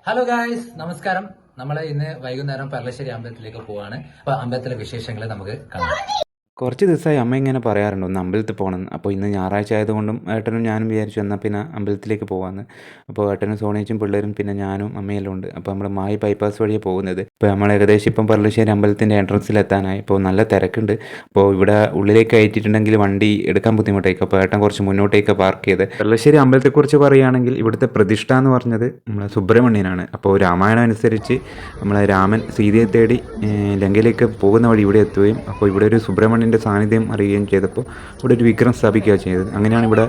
Hello guys, നമസ്കാരം. നമ്മളെ ഇന്ന് വൈകുന്നേരം പെർളശ്ശേരി അമ്പലത്തിലേക്ക് പോവാണ്. അപ്പൊ അമ്പലത്തിലെ വിശേഷങ്ങൾ നമുക്ക് കാണാം. കുറച്ച് ദിവസമായി അമ്മ ഇങ്ങനെ പറയാറുണ്ട് ഒന്ന് അമ്പലത്തിൽ പോകണം. അപ്പോൾ ഇന്ന് ഞായറാഴ്ച ആയതുകൊണ്ടും ഏട്ടനും ഞാനും വിചാരിച്ചു എന്നാൽ പിന്നെ അമ്പലത്തിലേക്ക് പോകാമെന്ന്. അപ്പോൾ ഏട്ടനും സോണിയച്ചും പിള്ളേരും പിന്നെ ഞാനും അമ്മയെല്ലാം ഉണ്ട്. അപ്പോൾ നമ്മൾ മായി ബൈപ്പാസ് വഴിയാണ് പോകുന്നത്. ഇപ്പോൾ നമ്മൾ ഏകദേശം ഇപ്പം പർളശ്ശേരി അമ്പലത്തിൻ്റെ എൻട്രൻസിൽ എത്താനായി. ഇപ്പോൾ നല്ല തിരക്കുണ്ട്. അപ്പോൾ ഇവിടെ ഉള്ളിലേക്ക് കയറ്റിയിട്ടുണ്ടെങ്കിൽ വണ്ടി എടുക്കാൻ ബുദ്ധിമുട്ടായിരിക്കും. അപ്പോൾ ഏട്ടൻ കുറച്ച് മുന്നോട്ടേക്ക് പാർക്ക് ചെയ്ത്. പർളശ്ശേരി അമ്പലത്തെക്കുറിച്ച് പറയുകയാണെങ്കിൽ ഇവിടുത്തെ പ്രതിഷ്ഠ എന്ന് പറഞ്ഞത് നമ്മളെ സുബ്രഹ്മണ്യനാണ്. അപ്പോൾ രാമായണം അനുസരിച്ച് നമ്മളെ രാമൻ സീതയെ തേടി ലങ്കയിലേക്ക് പോകുന്ന വഴി ഇവിടെ എത്തുകയും അപ്പോൾ ഇവിടെ ഒരു സുബ്രഹ്മണ്യൻ്റെ സാന്നിധ്യം അറിയുകയും ചെയ്തപ്പോൾ ഇവിടെ ഒരു വിഗ്രഹം സ്ഥാപിക്കുകയാണ് ചെയ്തത്. അങ്ങനെയാണ് ഇവിടെ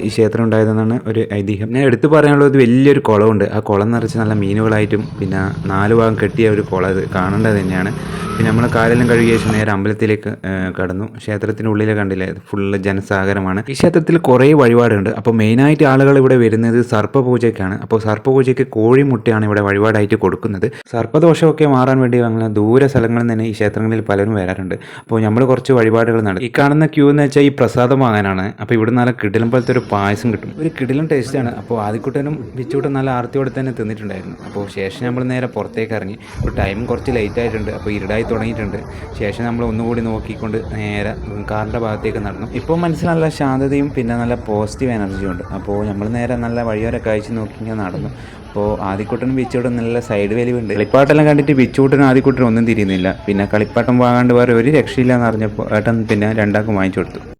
ഈ ക്ഷേത്രം ഉണ്ടായതെന്നാണ് ഒരു ഐതിഹ്യം. ഞാൻ എടുത്തു പറയാനുള്ളത് വലിയൊരു കുളമുണ്ട്. ആ കുളം നിറച്ച് നല്ല മീനുകളായിട്ടും പിന്നെ 4 ഭാഗം കെട്ടിയ ഒരു കുളം, ഇത് കാണേണ്ടത് തന്നെയാണ്. പിന്നെ നമ്മൾ കാലെല്ലാം കഴുകിയ ശേഷം നേരെ അമ്പലത്തിലേക്ക് കടന്നു. ക്ഷേത്രത്തിൻ്റെ ഉള്ളിൽ കണ്ടില്ലേ, ഫുള്ള് ജനസാഗരമാണ്. ഈ ക്ഷേത്രത്തിൽ കുറേ വഴിപാടുണ്ട്. അപ്പോൾ മെയിനായിട്ട് ആളുകൾ ഇവിടെ വരുന്നത് സർപ്പപൂജയ്ക്കാണ്. അപ്പോൾ സർപ്പപൂജയ്ക്ക് കോഴിമുട്ടയാണ് ഇവിടെ വഴിപാടായിട്ട് കൊടുക്കുന്നത്. സർപ്പദോഷമൊക്കെ മാറാൻ വേണ്ടി അങ്ങനെ ദൂര സ്ഥലങ്ങളിൽ നിന്ന് ഈ ക്ഷേത്രങ്ങളിൽ പലരും വരാറുണ്ട്. അപ്പോൾ നമ്മൾ കുറച്ച് വഴിപാടുകൾ നടത്തി. ഈ കാണുന്ന ക്യൂ എന്ന് വെച്ചാൽ ഈ പ്രസാദം വാങ്ങാനാണ്. അപ്പോൾ ഇവിടെ നല്ല കിടിലം പോലത്തെ ഒരു പായസം കിട്ടും, ഒരു കിടിലം ടേസ്റ്റാണ്. അപ്പോൾ ആദ്യക്കുട്ടനും വിച്ചൂട്ടും നല്ല ആർത്തിയോടെ തന്നെ തിന്നിട്ടുണ്ടായിരുന്നു. അപ്പോൾ ശേഷം നമ്മൾ നേരെ പുറത്തേക്ക് ഇറങ്ങി. ഇപ്പോൾ ടൈം കുറച്ച് ലേറ്റ് ആയിട്ടുണ്ട്, അപ്പോൾ ഇരുടായി തുടങ്ങിയിട്ടുണ്ട്. ശേഷം നമ്മൾ ഒന്നുകൂടി നോക്കിക്കൊണ്ട് നേരെ കാറിൻ്റെ ഭാഗത്തേക്ക് നടന്നു. ഇപ്പോൾ മനസ്സിൽ നല്ല ശാന്തതയും പിന്നെ നല്ല പോസിറ്റീവ് എനർജിയും ഉണ്ട്. അപ്പോൾ നമ്മൾ നേരെ നല്ല വഴിയോരെ കാഴ്ച നോക്കി ഇങ്ങനെ നടന്നു. അപ്പോൾ ആദ്യക്കുട്ടനും ബിച്ചൂട്ടും നല്ല സൈഡ് വലിവുണ്ട്. കളിപ്പാട്ടെല്ലാം കണ്ടിട്ട് ബിച്ചൂട്ടനും ആദ്യക്കുട്ടനും ഒന്നും തിരിയുന്നില്ല. പിന്നെ കളിപ്പാട്ടം വാങ്ങാണ്ട് വേറെ ഒരു രക്ഷയില്ല എന്ന് അറിഞ്ഞപ്പോൾ ഏട്ടൻ പിന്നെ രണ്ടാൾക്കും വാങ്ങിച്ചു കൊടുത്തു.